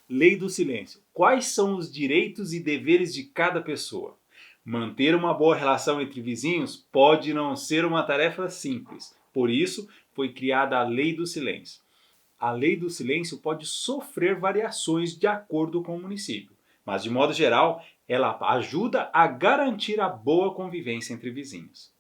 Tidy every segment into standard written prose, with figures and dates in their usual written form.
Lei do silêncio. Quais são os direitos e deveres de cada pessoa? Manter uma boa relação entre vizinhos pode não ser uma tarefa simples. Por isso, foi criada a Lei do Silêncio. A Lei do Silêncio pode sofrer variações de acordo com o município, mas de modo geral, ela ajuda a garantir a boa convivência entre vizinhos.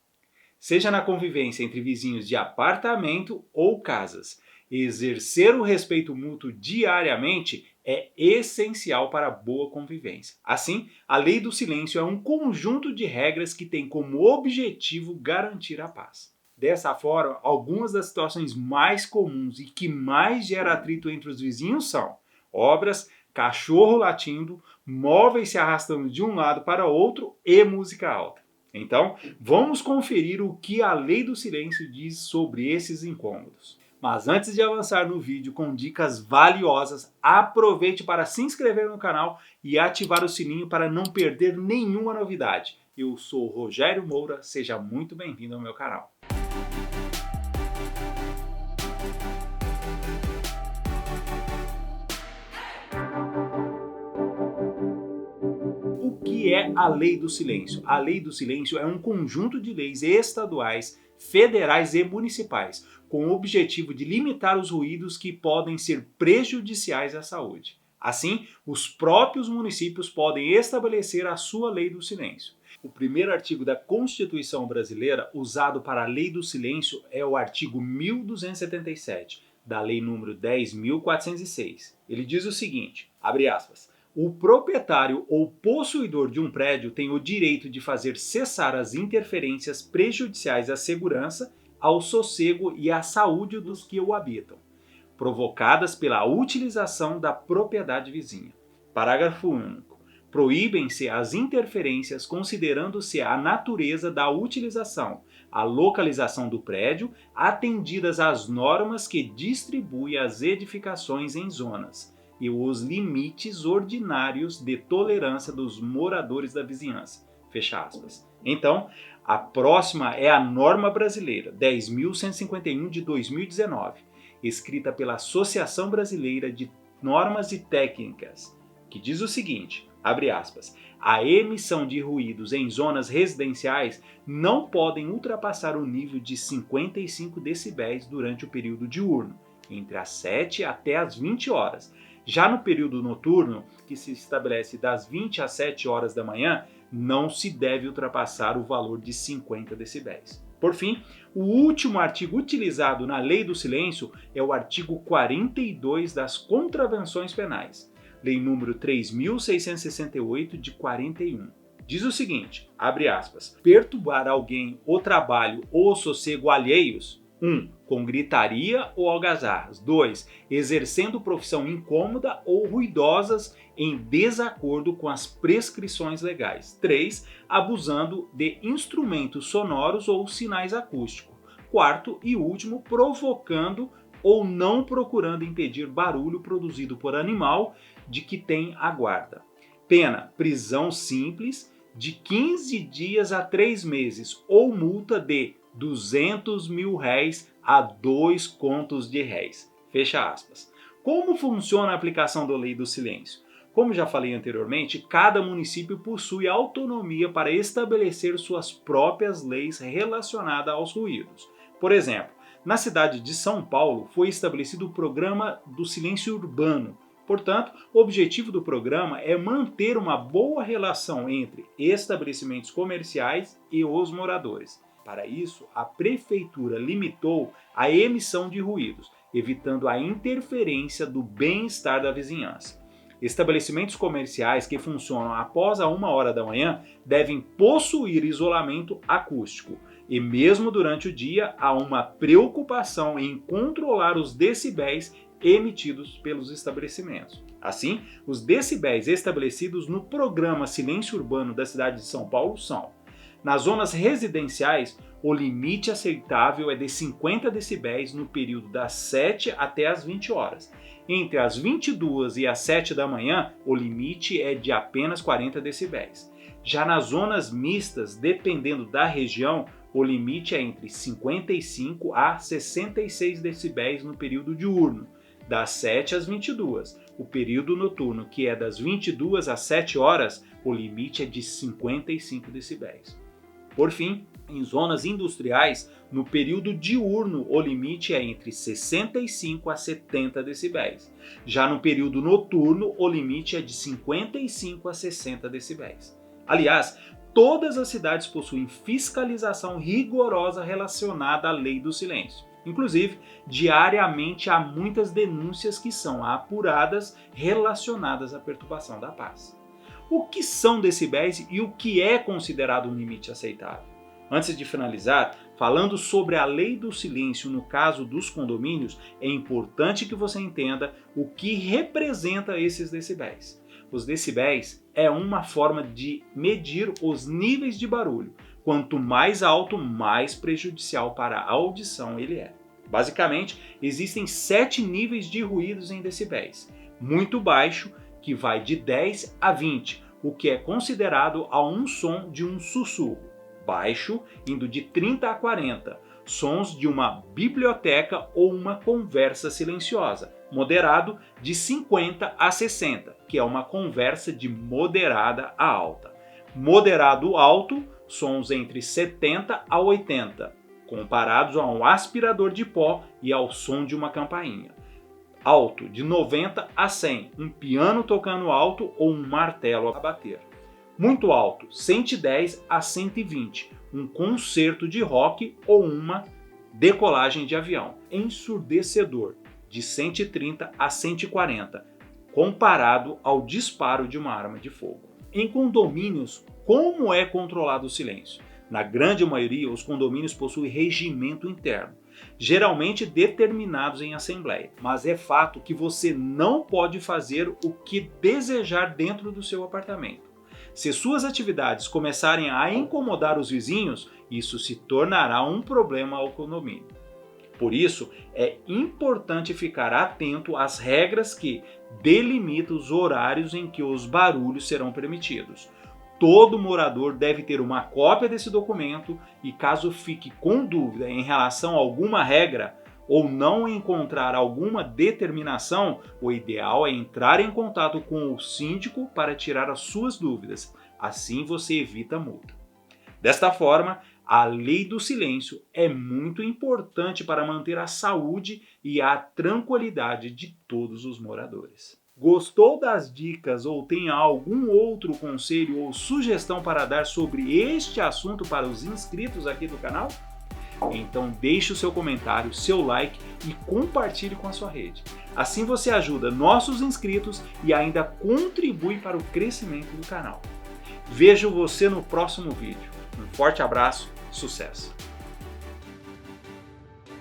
Seja na convivência entre vizinhos de apartamento ou casas, exercer o respeito mútuo diariamente é essencial para a boa convivência. Assim, a Lei do Silêncio é um conjunto de regras que tem como objetivo garantir a paz. Dessa forma, algumas das situações mais comuns e que mais geram atrito entre os vizinhos são obras, cachorro latindo, móveis se arrastando de um lado para outro e música alta. Então, vamos conferir o que a Lei do Silêncio diz sobre esses incômodos. Mas antes de avançar no vídeo com dicas valiosas, aproveite para se inscrever no canal e ativar o sininho para não perder nenhuma novidade. Eu sou Rogério Moura, seja muito bem-vindo ao meu canal. O que é a Lei do Silêncio? A Lei do Silêncio é um conjunto de leis estaduais, federais e municipais, com o objetivo de limitar os ruídos que podem ser prejudiciais à saúde. Assim, os próprios municípios podem estabelecer a sua Lei do Silêncio. O primeiro artigo da Constituição brasileira usado para a Lei do Silêncio é o artigo 1277, da Lei nº 10.406. Ele diz o seguinte, abre aspas, o proprietário ou possuidor de um prédio tem o direito de fazer cessar as interferências prejudiciais à segurança, ao sossego e à saúde dos que o habitam, provocadas pela utilização da propriedade vizinha. Parágrafo único. Proíbem-se as interferências considerando-se a natureza da utilização, a localização do prédio, atendidas as normas que distribuem as edificações em zonas e os limites ordinários de tolerância dos moradores da vizinhança. Fecha aspas. Então, a próxima é a norma brasileira 10.151 de 2019, escrita pela Associação Brasileira de Normas e Técnicas, que diz o seguinte, abre aspas, a emissão de ruídos em zonas residenciais não podem ultrapassar o nível de 55 decibéis durante o período diurno, entre as 7 até as 20 horas. Já no período noturno, que se estabelece das 20 às 7 horas da manhã, não se deve ultrapassar o valor de 50 decibéis. Por fim, o último artigo utilizado na Lei do Silêncio é o artigo 42 das Contravenções Penais, Lei nº 3.668 de 41. Diz o seguinte, abre aspas, perturbar alguém o trabalho ou o sossego alheios, 1. Com gritaria ou algazarras. 2. Exercendo profissão incômoda ou ruidosas em desacordo com as prescrições legais. 3. Abusando de instrumentos sonoros ou sinais acústicos. 4. E último, provocando ou não procurando impedir barulho produzido por animal de que tem a guarda. Pena, prisão simples de 15 dias a 3 meses ou multa de R$200 mil a 2 contos de réis. Fecha aspas. Como funciona a aplicação da Lei do Silêncio? Como já falei anteriormente, cada município possui autonomia para estabelecer suas próprias leis relacionadas aos ruídos. Por exemplo, na cidade de São Paulo foi estabelecido o Programa do Silêncio Urbano. Portanto, o objetivo do programa é manter uma boa relação entre estabelecimentos comerciais e os moradores. Para isso, a prefeitura limitou a emissão de ruídos, evitando a interferência do bem-estar da vizinhança. Estabelecimentos comerciais que funcionam após a 1 hora da manhã devem possuir isolamento acústico. E mesmo durante o dia, há uma preocupação em controlar os decibéis emitidos pelos estabelecimentos. Assim, os decibéis estabelecidos no programa Silêncio Urbano da cidade de São Paulo são: nas zonas residenciais, o limite aceitável é de 50 decibéis no período das 7 até as 20 horas. Entre as 22 e as 7 da manhã, o limite é de apenas 40 decibéis. Já nas zonas mistas, dependendo da região, o limite é entre 55 a 66 decibéis no período diurno, das 7 às 22, o período noturno, que é das 22 às 7 horas, o limite é de 55 decibéis. Por fim, em zonas industriais, no período diurno, o limite é entre 65 a 70 decibéis. Já no período noturno, o limite é de 55 a 60 decibéis. Aliás, todas as cidades possuem fiscalização rigorosa relacionada à lei do silêncio. Inclusive, diariamente há muitas denúncias que são apuradas relacionadas à perturbação da paz. O que são decibéis e o que é considerado um limite aceitável? Antes de finalizar, falando sobre a lei do silêncio no caso dos condomínios, é importante que você entenda o que representa esses decibéis. Os decibéis é uma forma de medir os níveis de barulho. Quanto mais alto, mais prejudicial para a audição ele é. Basicamente, existem 7 níveis de ruídos em decibéis. Muito baixo, que vai de 10 a 20, o que é considerado a um som de um sussurro. Baixo, indo de 30 a 40, sons de uma biblioteca ou uma conversa silenciosa. Moderado, de 50 a 60, que é uma conversa de moderada a alta. Moderado alto, sons entre 70 a 80, comparados a um aspirador de pó e ao som de uma campainha. Alto, de 90 a 100, um piano tocando alto ou um martelo a bater. Muito alto, 110 a 120, um concerto de rock ou uma decolagem de avião. Ensurdecedor, de 130 a 140, comparado ao disparo de uma arma de fogo. Em condomínios, como é controlado o silêncio? Na grande maioria, os condomínios possuem regimento interno, geralmente determinados em assembleia, mas é fato que você não pode fazer o que desejar dentro do seu apartamento. Se suas atividades começarem a incomodar os vizinhos, isso se tornará um problema ao condomínio. Por isso, é importante ficar atento às regras que delimitam os horários em que os barulhos serão permitidos. Todo morador deve ter uma cópia desse documento e, caso fique com dúvida em relação a alguma regra ou não encontrar alguma determinação, o ideal é entrar em contato com o síndico para tirar as suas dúvidas. Assim você evita multa. Desta forma, a lei do silêncio é muito importante para manter a saúde e a tranquilidade de todos os moradores. Gostou das dicas ou tem algum outro conselho ou sugestão para dar sobre este assunto para os inscritos aqui do canal? Então deixe o seu comentário, seu like e compartilhe com a sua rede. Assim você ajuda nossos inscritos e ainda contribui para o crescimento do canal. Vejo você no próximo vídeo. Um forte abraço, sucesso!